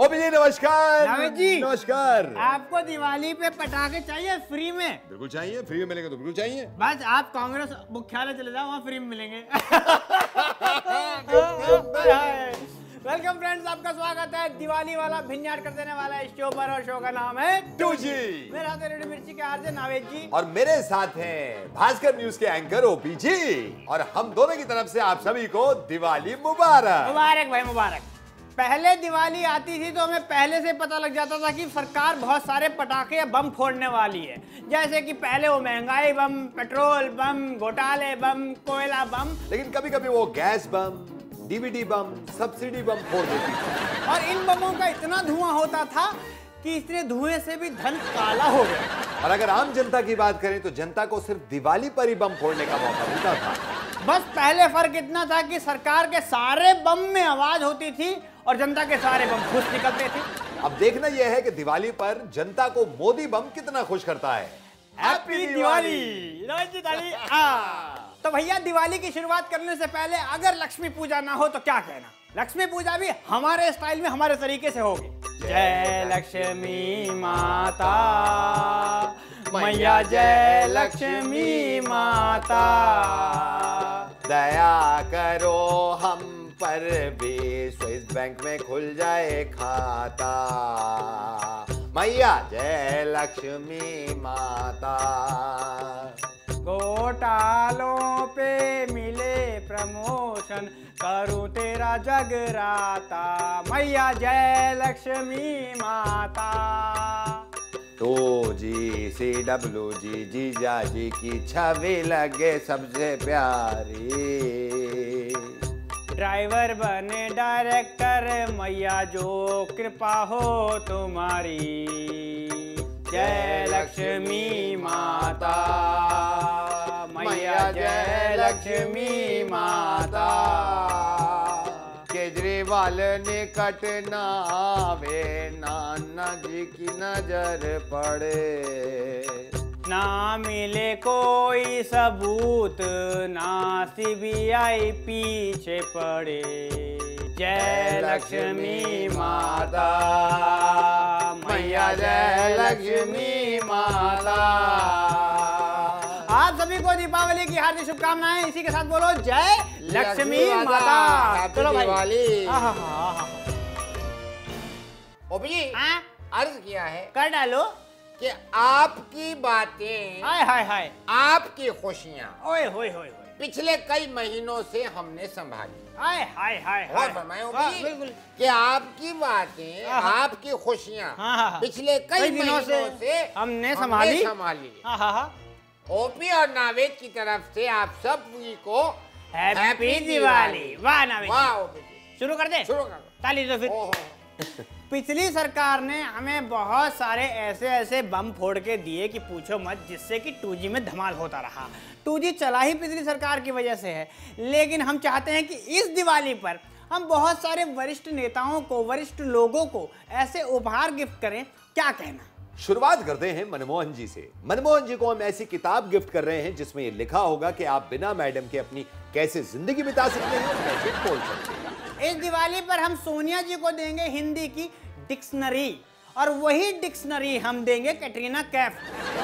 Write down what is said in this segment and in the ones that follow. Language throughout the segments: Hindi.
ओपी जी नमस्कार। नाविद जी नमस्कार। आपको दिवाली पे पटाखे चाहिए फ्री में? बिल्कुल चाहिए, फ्री में मिलेंगे तो बिल्कुल चाहिए। बस आप कांग्रेस मुख्यालय चले जाओ, वहाँ फ्री में मिलेंगे। वेलकम फ्रेंड्स, आपका स्वागत है दिवाली वाला भिन्याट कर देने वाला इस शो पर, और शो का नाम है टू जी। मेरे साथ रेडियो मिर्ची के आरजे नावेद जी, और मेरे साथ हैं भास्कर न्यूज के एंकर ओपी जी। और हम दोनों की तरफ से आप सभी को दिवाली मुबारक। मुबारक भाई मुबारक। पहले दिवाली आती थी तो हमें पहले से पता लग जाता था कि सरकार बहुत सारे पटाखे या बम फोड़ने वाली है। जैसे कि पहले वो महंगाई बम, पेट्रोल बम, घोटाले बम, कोयला बम, लेकिन कभी कभी वो गैस बम, डीवीडी बम, सब्सिडी बम फोड़ देती थी। और इन बमों का इतना धुआं होता था कि इसने धुएं से भी धन काला हो गया। और अगर आम जनता की बात करें तो जनता को सिर्फ दिवाली पर ही बम फोड़ने का मौका मिलता था। बस पहले फर्क इतना था कि सरकार के सारे बम में आवाज होती थी और जनता के सारे बम खुश निकलते थे। अब देखना यह है कि दिवाली पर जनता को मोदी बम कितना खुश करता है। हैप्पी दिवाली। तो भैया दिवाली की शुरुआत करने से पहले अगर लक्ष्मी पूजा ना हो तो क्या कहना? लक्ष्मी पूजा भी हमारे स्टाइल में, हमारे तरीके से होगी। जय लक्ष्मी माता मैया, जय लक्ष्मी माता, दया करो हम पर भी, स्विस बैंक में खुल जाए खाता। मैया जय लक्ष्मी माता। घोटालों पे मिले प्रमोशन, करूं तेरा जगराता, मैया जय लक्ष्मी माता। तो जी CW जी जीजा जी की छवि लगे सबसे प्यारी। ड्राइवर बने डायरेक्टर, मैया जो कृपा हो तुम्हारी, जय लक्ष्मी माता, मैया जय लक्ष्मी माता। केजरीवाल निकट ना आवे, नाना जी की नजर पड़े। ना मिले कोई सबूत, ना CBI पीछे पड़े, जय लक्ष्मी माता, मैया जय लक्ष्मी माता। आप सभी को दीपावली की हार्दिक शुभकामनाएं। इसी के साथ बोलो जय लक्ष्मी माता। चलो भाई। ओपी जी हाँ? अर्ज किया है कर डालो कि आपकी बातें, हाय हाय हाय, आपकी खुशियाँ ओए होए होए, पिछले कई महीनों से हमने संभाली। हाय हाय हाय, और फरमाएं ओपी हाँ, जी बिल्कुल कि आपकी बातें, हाँ, हाँ। आपकी खुशियाँ हाँ, हाँ, हाँ। पिछले कई महीनों से हमने संभाली। हाँ, हाँ हाँ। ओपी और नावेद की तरफ से आप सभी को हैप्पी दिवाली। वाह नावेद, वाह ओपी जी, शुरू कर दे। शुरू करो। ताली दो फिर। ओहो, पिछली सरकार ने हमें बहुत सारे ऐसे ऐसे बम फोड़ के दिए कि पूछो मत, जिससे कि 2G में धमाल होता रहा। 2G चला ही पिछली सरकार की वजह से है। लेकिन हम चाहते हैं कि इस दिवाली पर हम बहुत सारे वरिष्ठ नेताओं को, वरिष्ठ लोगों को ऐसे उपहार गिफ्ट करें। क्या कहना? शुरुआत करते हैं मनमोहन जी से। मनमोहन जी को हम ऐसी किताब गिफ्ट कर रहे हैं जिसमें ये लिखा होगा कि आप बिना मैडम के अपनी कैसे जिंदगी बिता सकते हैं और कैसे बोल सकते हैं। इस दिवाली पर हम सोनिया जी को देंगे हिंदी की डिक्शनरी, और वही डिक्शनरी हम देंगे कैटरीना कैफ।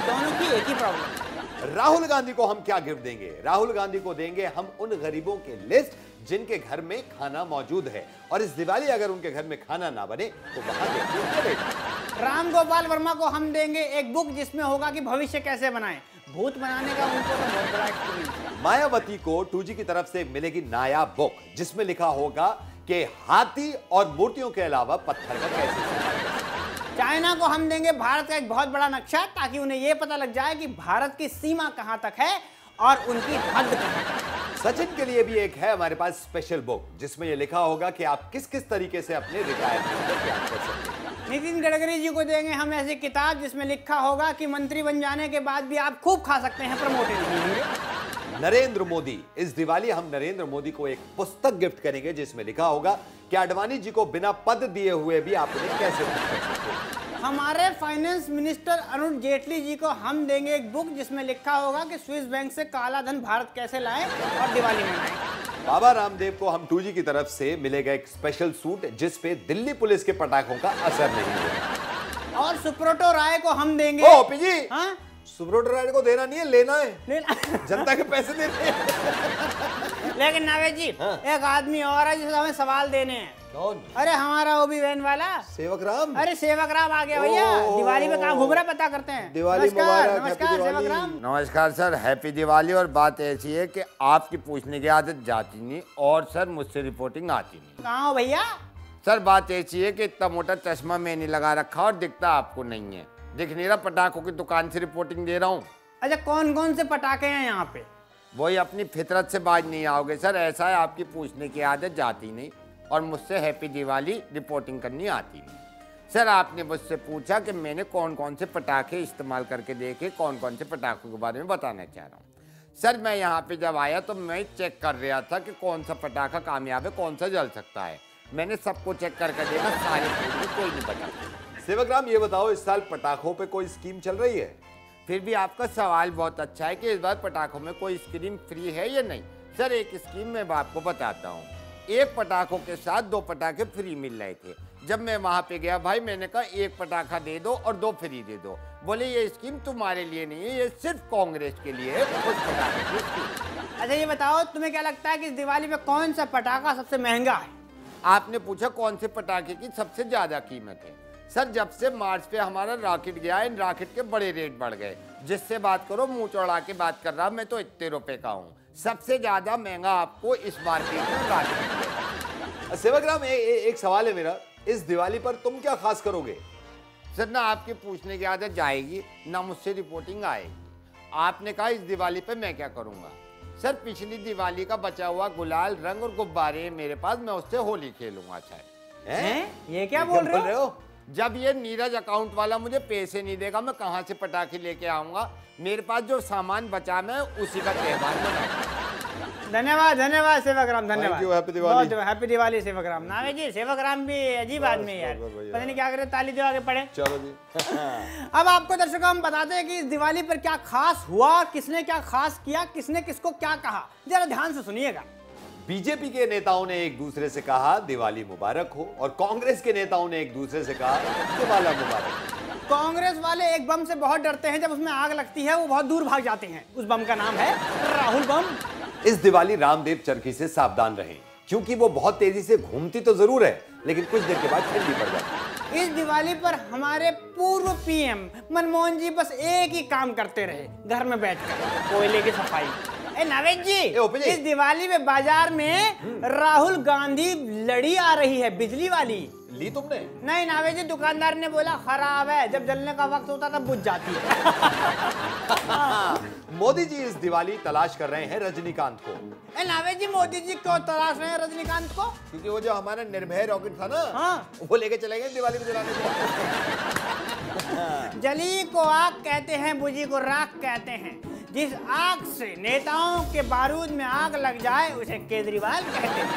दोनों की एक ही प्रॉब्लम। राहुल गांधी को हम क्या गिफ्ट देंगे? राहुल गांधी को देंगे हम उन गरीबों के लिस्ट जिनके घर में खाना मौजूद है, और इस दिवाली अगर उनके घर में खाना ना बने तो वहां देखिए चलेगा। राम गोपाल वर्मा को हम देंगे एक बुक जिसमें होगा कि भविष्य कैसे बनाएं। भूत बनाने का उनको तो बहुत बड़ा एक्सपीरियंस है। मायावती को 2G की तरफ से मिलेगी नायाब बुक जिसमें लिखा होगा कि हाथी और मूर्तियों के अलावा पत्थर का कैसे इस्तेमाल कर सकते हैं। चाइना को हम देंगे भारत का एक बहुत बड़ा नक्शा, ताकि उन्हें यह पता लग जाए कि भारत की सीमा कहां तक है और उनकी हद कहां तक है। सचिन के लिए भी एक है हमारे पास स्पेशल बुक जिसमें यह लिखा होगा कि आप किस किस तरीके से अपने रिटायरमेंट को प्लान कर सकते हैं। नितिन गडकरी जी को देंगे हम ऐसी किताब जिसमें लिखा होगा कि मंत्री बन जाने के बाद भी आप खूब खा सकते हैं, प्रमोटेड नहीं होंगे। नरेंद्र मोदी, इस दिवाली हम नरेंद्र मोदी को एक पुस्तक गिफ्ट करेंगे जिसमें लिखा होगा कि आडवाणी जी को बिना पद दिए हुए भी आप उन्हें कैसे खुश कर सकते हैं। हमारे फाइनेंस मिनिस्टर अरुण जेटली जी को हम देंगे एक बुक जिसमें लिखा होगा कि स्विस बैंक से काला धन भारत कैसे लाएं और दिवाली मनाएं। बाबा रामदेव को हम 2G की तरफ से मिलेगा एक स्पेशल सूट जिस पे दिल्ली पुलिस के पटाखों का असर नहीं होगा। और सुब्रतो राय को हम देंगे। ओ ओपी जी, हाँ? सुब्रतो राय को देना नहीं है, लेना है। जनता के पैसे देने हैं। लेकिन नावेद जी, हाँ? एक आदमी और है जिसे हमें सवाल देने हैं। कौन? अरे हमारा ओबी वैन वाला सेवक राम। अरे सेवक राम आ गया भैया। दिवाली में कहाँ घूम रहा पता करते हैं। दिवाली नमस्कार, मुबारक, नमस्कार हैप्पी सेवक दिवाली। राम। नमस्कार सर, हैप्पी दिवाली। और बात ऐसी है कि आपकी पूछने की आदत जाती नहीं और सर मुझसे रिपोर्टिंग आती नहीं। कहाँ हो भैया? सर बात ऐसी है कि इतना मोटा चश्मा मैंने लगा रखा और दिखता आपको नहीं है। दिख नहीं रहा, पटाखों की दुकान से रिपोर्टिंग दे रहा हूँ। अच्छा, कौन कौन से पटाखे हैं यहाँ पे? वही अपनी फितरत से बाज नहीं आओगे सर। ऐसा है, आपकी पूछने की आदत जाती नहीं और मुझसे हैप्पी दिवाली रिपोर्टिंग करनी आती नहीं। सर आपने मुझसे पूछा कि मैंने कौन कौन से पटाखे इस्तेमाल करके देखे, कौन कौन से पटाखों के बारे में बताना चाह रहा हूँ। सर मैं यहाँ पे जब आया तो मैं चेक कर रहा था कि कौन सा पटाखा कामयाब है, कौन सा जल सकता है। मैंने सबको चेक करके देखा, सारे कोई नहीं बचा। सेवक राम ये बताओ, इस साल पटाखों पे कोई स्कीम चल रही है? फिर भी आपका सवाल बहुत अच्छा है कि इस बार पटाखों में कोई स्कीम फ्री है या नहीं। सर एक स्कीम मैं आपको बताता हूँ। एक पटाखों के साथ 2 पटाखे फ्री मिल रहे थे। जब मैं वहाँ पे गया भाई, मैंने कहा 1 पटाखा दे दो और 2 फ्री दे दो। बोले ये स्कीम तुम्हारे लिए नहीं है, ये सिर्फ कांग्रेस के लिए है। उस पटाखे की स्कीम। अच्छा ये बताओ, तुम्हें क्या लगता है कि इस दिवाली में कौन सा पटाखा सबसे महंगा है? आपने पूछा कौन से पटाखे की सबसे ज्यादा कीमत है। सर जब से मार्च पे हमारा रॉकेट गया है, इन रॉकेट के बड़े रेट बढ़ गए। जिससे बात करो मुंह चौड़ा के बात कर रहा, मैं तो इतने रुपए का हूँ। सबसे ज्यादा महंगा आपको इस मार्केट में रॉकेट मिलेगा। सेवक राम एक सवाल है मेरा, इस दिवाली पर तुम क्या खास करोगे? सर ना आपके पूछने की आदत जाएगी, ना मुझसे रिपोर्टिंग आएगी। आपने कहा इस दिवाली पे मैं क्या करूंगा। सर पिछली दिवाली का बचा हुआ गुलाल, रंग और गुब्बारे मेरे पास, मैं उससे होली खेलूंगा। शायद ये क्या बोल रहे हो? जब ये नीरज अकाउंट वाला मुझे पैसे नहीं देगा, मैं कहाँ से पटाखे लेके आऊंगा। मेरे पास जो सामान बचा मैं उसी का त्योहार मनाऊंगा। धन्यवाद धन्यवाद सेवक राम, धन्यवाद। Thank you, happy Diwali. बहुत हैप्पी दिवाली सेवक राम। नावे जी, सेवक राम भी अजीब आदमी है यार, पता नहीं क्या करे, ताली दो आगे पड़े। चलो जी। अब आपको दर्शकों हम बताते हैं कि इस दिवाली पर क्या खास हुआ, किसने क्या खास किया, किसने किसको क्या कहा, जरा ध्यान से सुनिएगा। बीजेपी के नेताओं ने एक दूसरे से कहा दिवाली मुबारक हो और कांग्रेस के नेताओं ने एक दूसरे से कहा दिवाला मुबारक। कांग्रेस वाले एक बम से बहुत डरते हैं, जब उसमें आग लगती है वो बहुत दूर भाग जाते हैं। उस बम का नाम है राहुल बम। इस दिवाली रामदेव चरखी से सावधान रहें, क्योंकि वो बहुत तेजी से घूमती तो जरूर है, लेकिन कुछ देर के बाद ठंडी पड़ जाती है। इस दिवाली पर हमारे पूर्व पीएम मनमोहन जी बस एक ही काम करते रहे, घर में बैठकर कोयले की सफाई। नावेद जी, इस दिवाली में बाजार में राहुल गांधी लड़ी आ रही है, बिजली वाली। ली तुमने? नहीं नावेद जी, दुकानदार ने बोला खराब है, जब जलने का वक्त होता तब बुझ जाती है। मोदी जी इस दिवाली तलाश कर रहे हैं रजनीकांत को। नावेद जी, मोदी जी क्यों तलाश रहे हैं रजनीकांत को? क्योंकि वो जो हमारा निर्भय रॉकेट था ना, हाँ। वो लेके चले गए दिवाली को जलाने को। जली को आग कहते हैं, बुझी को राख कहते हैं। जिस आग से नेताओं के बारूद में आग लग जाए उसे केजरीवाल कहते हैं।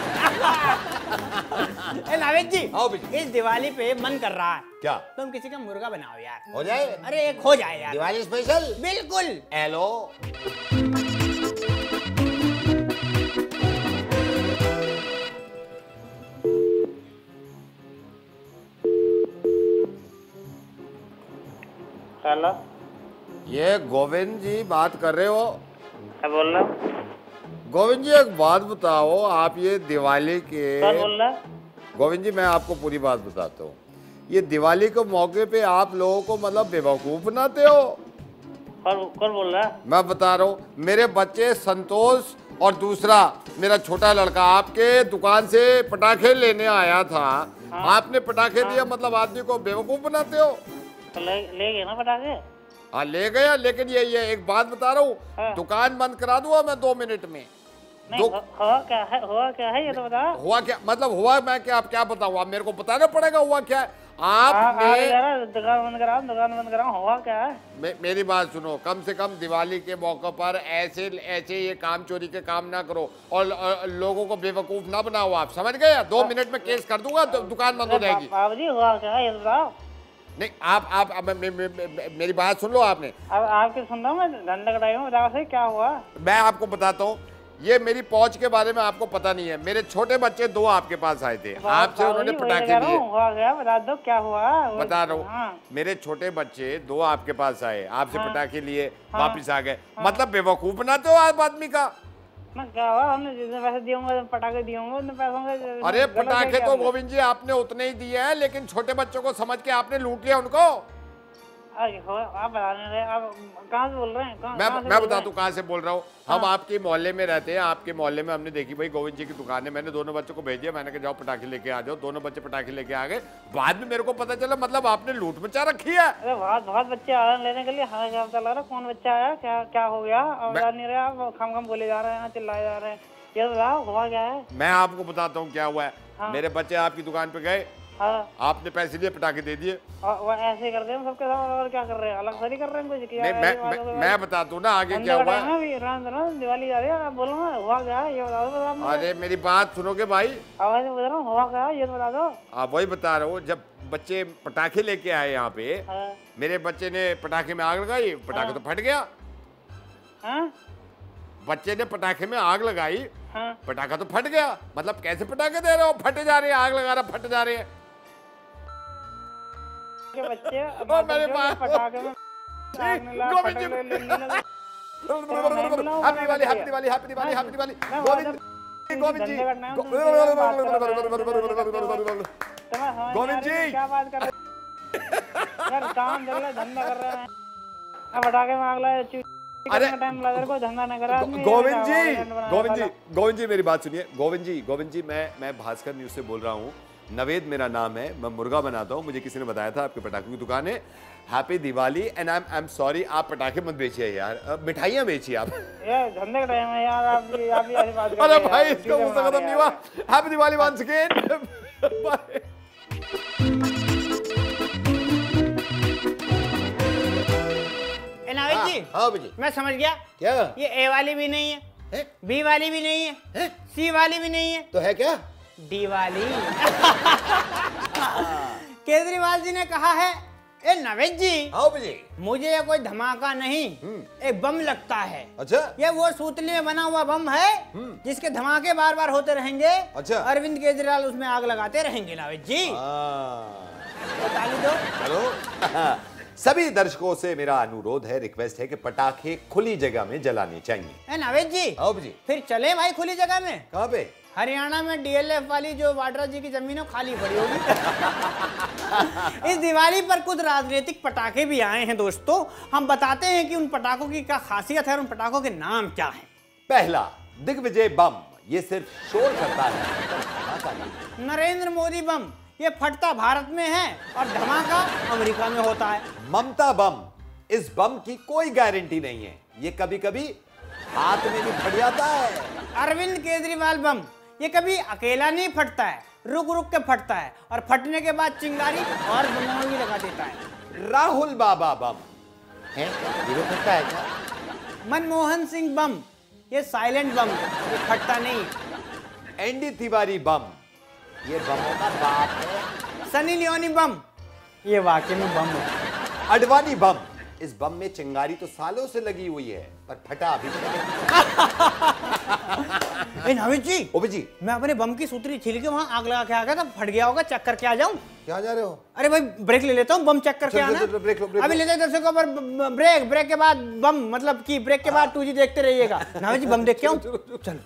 नावेद जी, इस दिवाली पे मन कर रहा है क्या? तुम किसी का मुर्गा बनाओ यार। हो जाए? अरे एक हो जाए यार, दिवाली स्पेशल। बिल्कुल। हेलो, हेलो, ये गोविंद जी बात कर रहे हो? क्या बोल रहा? गोविंद जी एक बात बताओ, आप ये दिवाली के कौन बोल रहा? गोविंद जी मैं आपको पूरी बात बताता हूँ। ये दिवाली के मौके पे आप लोगों को मतलब बेवकूफ बनाते हो। कौन बोल रहा? मैं बता रहा हूँ, मेरे बच्चे संतोष और दूसरा मेरा छोटा लड़का आपके दुकान से पटाखे लेने आया था। हाँ? आपने पटाखे दिया, मतलब आदमी को बेवकूफ बनाते हो। तो ले गए ना पटाखे? हाँ ले गया, लेकिन ये एक बात बता रहा हूँ, हाँ। दुकान बंद करा दूंगा मैं 2 मिनट में। नहीं, हुआ क्या है ये तो बता। हुआ क्या मतलब, हुआ मैं क्या बताऊँ, आप मेरे को बताना पड़ेगा हुआ क्या है। आपने दुकान बंद कराओ, हुआ क्या है? मेरी बात सुनो, कम से कम दिवाली के मौके पर ऐसे ये काम चोरी के काम ना करो और लोगों को बेवकूफ ना बनाओ। आप समझ गए? 2 मिनट में केस कर दूंगा तो दुकान बंद हो जाएगी। बाबूजी हुआ क्या है ये बताओ। नहीं आप मेरी बात सुन लो। आपने अब आपकी सुन रहा हूँ मैं, धंधा कटाई में बताओ सही क्या हुआ। मैं आपको बताता हूँ, ये मेरी पहुंच के बारे में आपको पता नहीं है। मेरे छोटे बच्चे 2 आपके पास आए थे, आपसे उन्होंने पटाखे लिए। हुआ क्या बता दो, क्या हुआ? बता रहा हूँ, मेरे छोटे बच्चे 2 आपके पास आए, आपसे पटाखे लिए, वापिस आ गए। मतलब बेवकूफ बनाते हो आप आदमी का। क्या हुआ? हमने जितने पैसे दिए होंगे, पटाखे दिए होंगे, उतने पैसों के। अरे पटाखे तो गोविंद जी आपने उतने ही दिए हैं, लेकिन छोटे बच्चों को समझ के आपने लूट लिया उनको। आप बता नहीं रहे, आप कहाँ से बोल रहे हैं? मैं बता दूं कहाँ से बोल रहा हूँ। हम आपके मोहल्ले में रहते हैं, आपके मोहल्ले में हमने देखी भाई गोविंद जी की दुकान है। मैंने दोनों बच्चों को भेज दिया, मैंने कहा जाओ पटाखे लेके आ जाओ। दोनों बच्चे पटाखे लेके आ गए। बाद में मेरे को पता चला मतलब आपने लूट मचा रखी है। अरे बहुत बच्चे आ रहे हैं लेने के लिए। हाँ क्या पता लग रहा कौन बच्चा आया, क्या हो गया? बता नहीं रहे आप, खम बोले जा रहे हैं, चिल्लाए जा रहे हैं। ये बताओ हुआ क्या है? मैं आपको बताता हूँ क्या हुआ है। मेरे बच्चे आपकी दुकान पे गए, आपने पैसे लिए, पटाखे दे दिए। वो ऐसे कर दे सबके साथ, और क्या कर रहे हैं? अलग से कर रहे हैं कुछ? नहीं मैं बता दूं ना आगे क्या हुआ है। दिवाली जा रही है, आप बोलो ना हुआ क्या है, ये बता दो। अरे मेरी बात सुनोगे भाई? आवाज बता रहा हूँ, हुआ क्या है ये बता दो। आप वही बता रहा हूँ, जब बच्चे पटाखे लेके आए यहाँ पे, मेरे बच्चे ने पटाखे में आग लगाई, पटाखा तो फट गया। बच्चे ने पटाखे में आग लगाई, पटाखा तो फट गया। मतलब कैसे पटाखे दे रहे हो, फटे जा रहे हैं, आग लगा रहा फट जा रहे हैं बच्चे। मेरे पास पटाखे में Govind ji happy Diwali, happy Diwali, happy Diwali, happy Diwali. Govind ji Govind ji Govind ji क्या बात कर रहे हैं यार? काम चल रहा है, धंधा कर रहे हैं, पटाखे में आग लगाए। अरे टाइम लगा को धंधा न करा। गोविंद जी मेरी बात सुनिए। गोविंद जी मैं भास्कर न्यूज से बोल रहा हूँ। नवेद मेरा नाम है, मैं मुर्गा बनाता हूँ। मुझे किसी ने बताया था आपके पटाखों की दुकान है। Happy Diwali and I am sorry, आप पटाखे मत बेचिए यार, मिठाइयाँ बेचिए आप। धंधे का टाइम है यार, आप भी ऐसी बात कर रहे हैं। अरे भाई इसका मुंह से खत्म नहीं हुआ। Happy Diwali once again. Bye. जी हाँ जी, मैं समझ गया। क्या? ये ए वाली भी नहीं है, बी वाली भी नहीं है, सी वाली भी नहीं है, तो है क्या? डी वाली। केजरीवाल जी ने कहा है, ए नवेद जी, हाँ जी, मुझे ये कोई धमाका नहीं, एक बम लगता है। अच्छा, ये वो सूतली में बना हुआ बम है जिसके धमाके बार बार होते रहेंगे। अच्छा, अरविंद केजरीवाल उसमें आग लगाते रहेंगे। नवेद जी ताली दो। चलो। सभी दर्शकों से मेरा अनुरोध है, रिक्वेस्ट है कि पटाखे खुली जगह में जलाने चाहिए। नवेद जी, जी, फिर चले भाई खुली जगह में। कहाँ पे? हरियाणा में डीएलएफ वाली जो वाड्रा जी की जमीन है खाली पड़ी होगी। इस दिवाली पर कुछ राजनीतिक पटाखे भी आए हैं दोस्तों। हम बताते हैं कि उन पटाखों की क्या खासियत है और उन पटाखों के नाम क्या हैं। पहला, दिग्विजय बम। ये सिर्फ शोर करता है। नरेंद्र मोदी बम, ये फटता भारत में है और धमाका अमेरिका में होता है। ममता बम, इस बम की कोई गारंटी नहीं है, ये कभी कभी हाथ में भी फट जाता है। अरविंद केजरीवाल बम, ये कभी अकेला नहीं फटता है, रुक रुक के फटता है और फटने के बाद चिंगारी और बमों भी लगा देता है। राहुल बाबा बम है, ये फटता है क्या? मनमोहन सिंह बम, ये साइलेंट बम है, ये फटता नहीं। एनडी तिवारी बम, ये बमों का बाप है। सनी लियोनी बम, ये वाकई में बम है। अडवाणी बम, इस बम में चिंगारी तो सालों से लगी हुई है पर फटा अभी नवीद जी, ओबे जी, मैं अपने बम की सूतरी छिल के वहां आग लगा के आ गया था, फट गया होगा, चेक करके आ जाऊं। क्या जा रहे हो? अरे भाई ब्रेक ले लेता हूँ, बम चेक करके आना। ब्रेक लो, अभी लेते दर्शकों पर ब्रेक के बाद बम, मतलब कि ब्रेक के बाद 2G देखते रहिएगा। नवीद जी बम देख के आऊं। चलो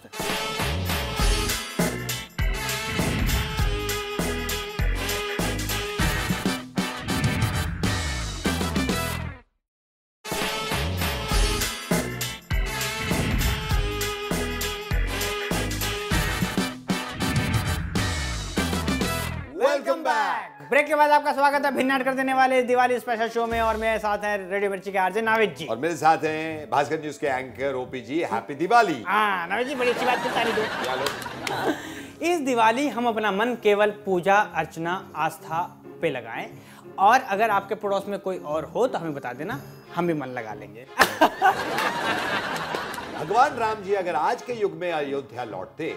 ब्रेक के बाद आपका स्वागत है भिन्नाट कर देने वाले दिवाली स्पेशल शो में। और मेरे साथ हैं रेडियो मिर्ची के आरजे नाविद जी, और मेरे साथ हैं भास्कर न्यूज के एंकर ओपी जी। हैप्पी दिवाली। हाँ नाविद जी, बड़ी अच्छी बात की ताली दो। इस दिवाली हम अपना मन केवल पूजा अर्चना आस्था पे लगाएं और अगर आपके पड़ोस में कोई और हो तो हमें बता देना, हम भी मन लगा लेंगे। भगवान राम जी अगर आज के युग में अयोध्या लौटते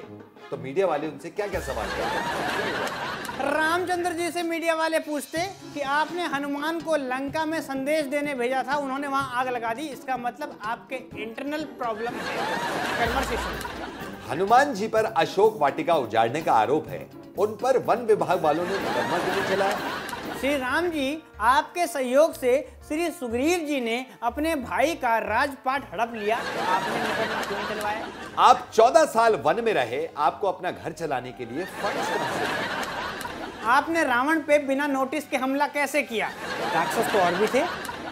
तो मीडिया वाले उनसे क्या क्या सवाल करते? रामचंद्र जी से मीडिया वाले पूछते कि आपने हनुमान को लंका में संदेश देने भेजा था, उन्होंने वहां आग लगा दी, इसका मतलब आपके इंटरनल प्रॉब्लम है। कन्वर्सेशन। हनुमान जी पर अशोक वाटिका उजाड़ने का आरोप है, उन पर वन विभाग वालों ने मुकदमा क्यों चलाया? श्री राम जी आपके सहयोग से श्री सुग्रीव जी ने अपने भाई का राजपाट हड़प लिया, आपने मुकदमा क्यों चलवाया? आप 14 साल वन में रहे, आपको अपना घर चलाने के लिए फंड्स कहां से मिले? आपने रावण पे बिना नोटिस के हमला कैसे किया? राक्षस तो और भी थे।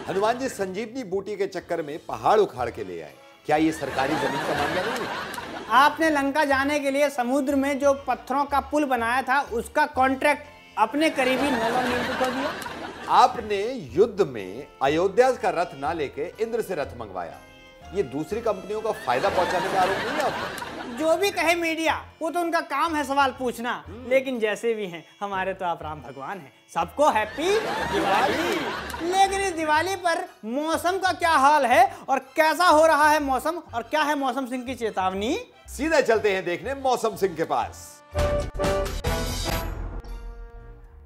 हनुमान जी संजीवनी बूटी के चक्कर में पहाड़ उखाड़ के ले आए, क्या ये सरकारी जमीन का मामला नहीं है? आपने लंका जाने के लिए समुद्र में जो पत्थरों का पुल बनाया था उसका कॉन्ट्रैक्ट अपने करीबी नल और नील को दिया। आपने युद्ध में अयोध्या का रथ ना लेके इंद्र से रथ मंगवाया, ये दूसरी कंपनियों का फायदा पहुंचाने का आरोप नहीं है आपका? जो भी कहे मीडिया, वो तो उनका काम है सवाल पूछना, लेकिन जैसे भी हैं हमारे तो आप राम भगवान हैं। सबको हैप्पी दिवाली। लेकिन इस दिवाली पर मौसम का क्या हाल है और कैसा हो रहा है मौसम, और क्या है मौसम सिंह की चेतावनी? सीधा चलते हैं देखने मौसम सिंह के पास।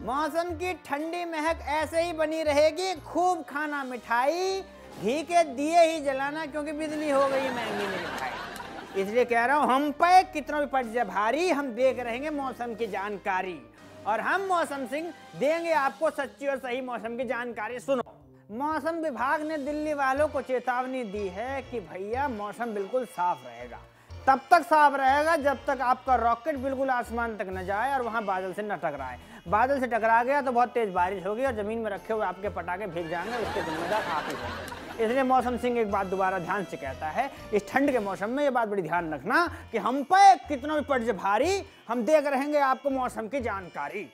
मौसम की ठंडी महक ऐसे ही बनी रहेगी, खूब खाना मिठाई, घी के दिए ही जलाना, क्योंकि बिजली हो गई महंगी मेरी भाई। इसलिए कह रहा हूँ, हम पे कितना भी पड़ जाए भारी, हम देख रहेंगे मौसम की जानकारी, और हम मौसम सिंह देंगे आपको सच्ची और सही मौसम की जानकारी। सुनो, मौसम विभाग ने दिल्ली वालों को चेतावनी दी है कि भैया मौसम बिल्कुल साफ रहेगा, तब तक साफ रहेगा जब तक आपका रॉकेट बिल्कुल आसमान तक न जाए और वहां बादल से न टकराए। बादल से टकरा गया तो बहुत तेज बारिश होगी और जमीन में रखे हुए आपके पटाखे भीग जाएंगे, उसके जिम्मेदार आप ही होंगे। इसलिए मौसम सिंह एक बात दोबारा ध्यान से कहता है, इस ठंड के मौसम में ये बात बड़ी ध्यान रखना कि हम पे कितना भी पड़ जाए भारी, हम देख रहेंगे आपको मौसम की जानकारी।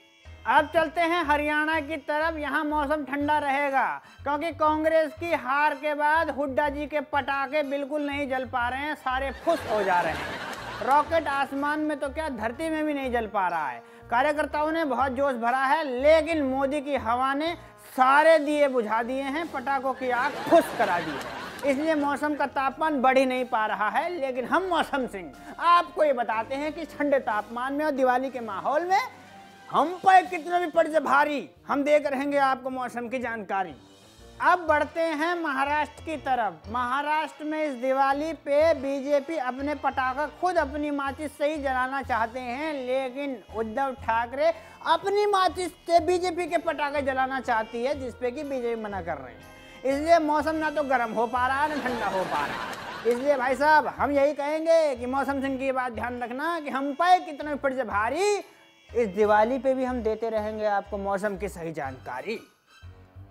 अब चलते हैं हरियाणा की तरफ, यहाँ मौसम ठंडा रहेगा, क्योंकि कांग्रेस की हार के बाद हुड्डा जी के पटाखे बिल्कुल नहीं जल पा रहे हैं, सारे फुस हो जा रहे हैं। रॉकेट आसमान में तो क्या धरती में भी नहीं जल पा रहा है। कार्यकर्ताओं ने बहुत जोश भरा है, लेकिन मोदी की हवा ने सारे दिए बुझा दिए हैं, पटाखों की आग फुस करा दी है। इसलिए मौसम का तापमान बढ़ ही नहीं पा रहा है। लेकिन हम मौसम सिंह आपको ये बताते हैं कि ठंडे तापमान में और दिवाली के माहौल में हम पर कितना भी पड़ जाए भारी, हम देख रहेंगे आपको मौसम की जानकारी। अब बढ़ते हैं महाराष्ट्र की तरफ। महाराष्ट्र में इस दिवाली पे बीजेपी अपने पटाखा खुद अपनी माचिस से ही जलाना चाहते हैं, लेकिन उद्धव ठाकरे अपनी माचिस से बीजेपी के पटाखे जलाना चाहती है, जिसपे कि बीजेपी मना कर रहे हैं। इसलिए मौसम ना तो गर्म हो पा रहा है ना ठंडा हो पा रहा है। इसलिए भाई साहब हम यही कहेंगे कि मौसम सिंह की बात ध्यान रखना कि हम पे कितना भी पड़ जाए भारी, इस दिवाली पे भी हम देते रहेंगे आपको मौसम की सही जानकारी।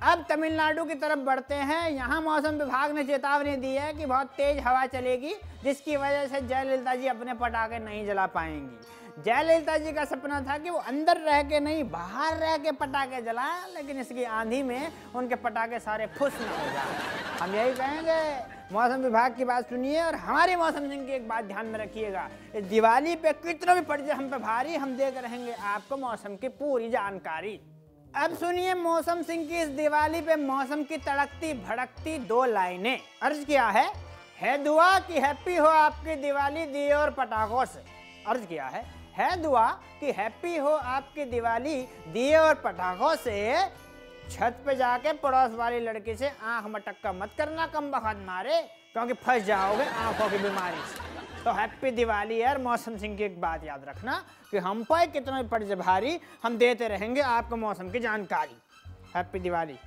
अब तमिलनाडु की तरफ बढ़ते हैं। यहाँ मौसम विभाग ने चेतावनी दी है कि बहुत तेज हवा चलेगी, जिसकी वजह से जयललिता जी अपने पटाखे नहीं जला पाएंगी। जयललिता जी का सपना था कि वो अंदर रह के नहीं बाहर रह के पटाखे जलाएं, लेकिन इसकी आंधी में उनके पटाखे सारे फुस न हो जाए। हम यही कहेंगे, मौसम विभाग की बात सुनिए और हमारी मौसम सिंह की एक बात ध्यान में रखिएगा, इस दिवाली पे कितना भी पड़ जाए हम पे भारी, हम देख रहेंगे आपको मौसम की पूरी जानकारी। अब सुनिए मौसम सिंह की इस दिवाली पे मौसम की तड़कती भड़कती 2 लाइनें। अर्ज किया है दुआ कि हैप्पी हो आपकी दिवाली दिए और पटाखों से। अर्ज किया है दुआ कि हैप्पी हो आपकी दिवाली दिए और पटाखों से। छत पे जाके पड़ोस वाली लड़की से आंख मटक्का मत करना कम बखत मारे, क्योंकि फंस जाओगे आंखों की बीमारी से। तो हैप्पी दिवाली यार। मौसम सिंह की एक बात याद रखना कि हम पे कितना भी पड़ जाए भारी, हम देते रहेंगे आपको मौसम की जानकारी। हैप्पी दिवाली।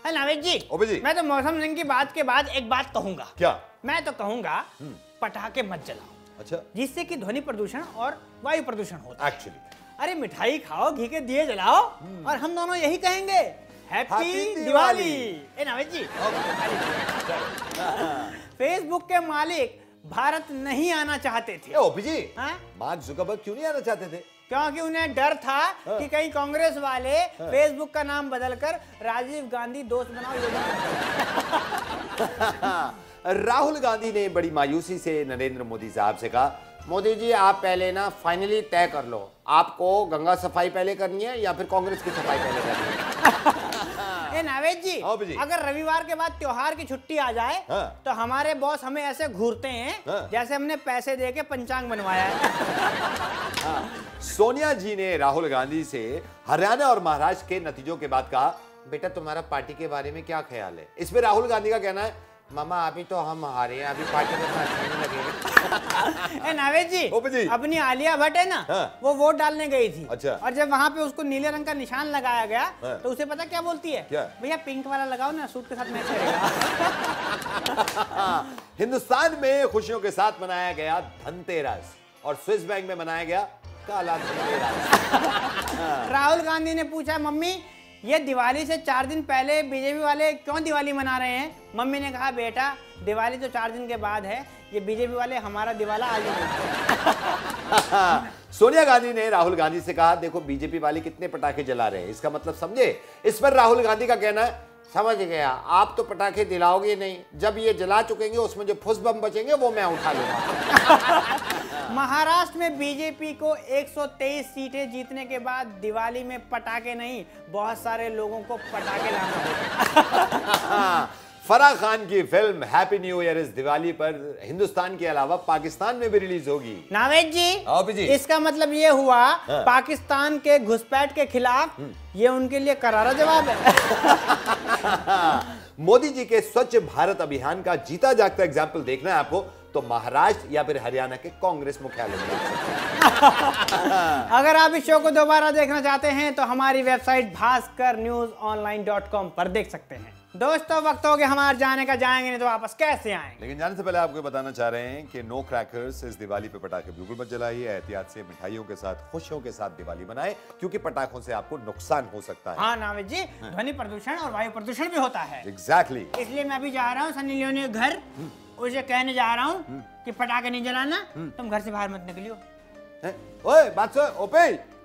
नावेद जी, जी, मैं तो मौसम सिंह की बात के बाद एक बात कहूंगा। क्या? मैं तो कहूंगा पटाखे मत जलाओ। अच्छा, जिससे कि ध्वनि प्रदूषण और वायु प्रदूषण होता है। एक्चुअली अरे मिठाई खाओ, घी के दिए जलाओ, और हम दोनों यही कहेंगे हैप्पी दिवाली। ए नावेद जी, फेसबुक के मालिक भारत नहीं आना चाहते थे। ओपी जी, हाँ? मार्क जुकरबर्ग क्यों नहीं आना चाहते थे? क्योंकि उन्हें डर था कि कहीं कांग्रेस वाले फेसबुक का नाम बदलकर राजीव गांधी दोस्त बनाओ योजना। राहुल गांधी ने बड़ी मायूसी से नरेंद्र मोदी साहब से कहा, मोदी जी आप पहले ना फाइनली तय कर लो, आपको गंगा सफाई पहले करनी है या फिर कांग्रेस की सफाई पहले करनी है? ए नावेद जी, हाँ जी। अगर रविवार के बाद त्योहार की छुट्टी आ जाए हाँ। तो हमारे बॉस हमें ऐसे घूरते हैं हाँ। जैसे हमने पैसे दे के पंचांग बनवाया है। सोनिया जी ने राहुल गांधी से हरियाणा और महाराष्ट्र के नतीजों के बाद कहा, बेटा तुम्हारा पार्टी के बारे में क्या ख्याल है? इसमें राहुल गांधी का कहना है, मामा अभी तो हम हारे हैं, अभी पार्टी में तो अच्छा नहीं लगेगा। ए नावेद ओपे जी। जी, अपनी आलिया भट्ट है ना, हाँ। वो वोट डालने गई थी। अच्छा। और जब वहां पे उसको नीले रंग का निशान लगाया गया हाँ। तो उसे पता क्या बोलती है? क्या? भैया पिंक वाला लगाओ ना, सूट के साथ मैच करेगा। हिंदुस्तान में खुशियों के साथ मनाया गया धनतेरस और स्विस बैंक में मनाया गया काला धनतेरस। राहुल गांधी ने पूछा, मम्मी ये दिवाली से 4 दिन पहले बीजेपी वाले क्यों दिवाली मना रहे हैं? मम्मी ने कहा, बेटा दिवाली तो 4 दिन के बाद है, ये बीजेपी वाले हमारा दिवाला आज ही मनाते। सोनिया गांधी ने राहुल गांधी से कहा, देखो बीजेपी वाले कितने पटाखे जला रहे हैं, इसका मतलब समझे? इस पर राहुल गांधी का कहना है, समझ गया, आप तो पटाखे दिलाओगे नहीं, जब ये जला चुकेंगे उसमें जो फुस बम बचेंगे वो मैं उठा लूंगा। महाराष्ट्र में बीजेपी को 123 सीटें जीतने के बाद दिवाली में पटाखे नहीं, बहुत सारे लोगों को पटाखे लाना होगा। फराह खान की फिल्म हैप्पी न्यू ईयर इस दिवाली पर हिंदुस्तान के अलावा पाकिस्तान में भी रिलीज होगी। नावेद हाँ भी जी, जी। इसका मतलब ये हुआ हाँ। पाकिस्तान के घुसपैठ के खिलाफ ये उनके लिए करारा जवाब है। मोदी जी के स्वच्छ भारत अभियान का जीता जागता एग्जाम्पल देखना है आपको तो महाराष्ट्र या फिर हरियाणा के कांग्रेस मुख्यालय में देख सकते हैं। अगर आप इस शो को दोबारा देखना चाहते हैं तो हमारी वेबसाइट bhaskarnewsonline.com पर देख सकते हैं। दोस्तों वक्त हो गया हमारे जाने का, जाएंगे नहीं तो वापस कैसे आएंगे? लेकिन जाने से पहले आपको बताना चाह रहे हैं कि नो क्रैकर्स इस दिवाली पे पटाखे बिल्कुल मत जलाइए। एहतियात से मिठाइयों के साथ खुशियों के साथ दिवाली मनाएं क्योंकि पटाखों से आपको नुकसान हो सकता है। हाँ नावेद जी, ध्वनि प्रदूषण और वायु प्रदूषण भी होता है। एग्जैक्टली। इसलिए मैं अभी जा रहा हूँ सनी लियोनी के घर, उसे कहने जा रहा हूँ कि पटाखे नहीं जलाना, तुम घर से बाहर मत निकलियो। ओए बात सुन ओपे।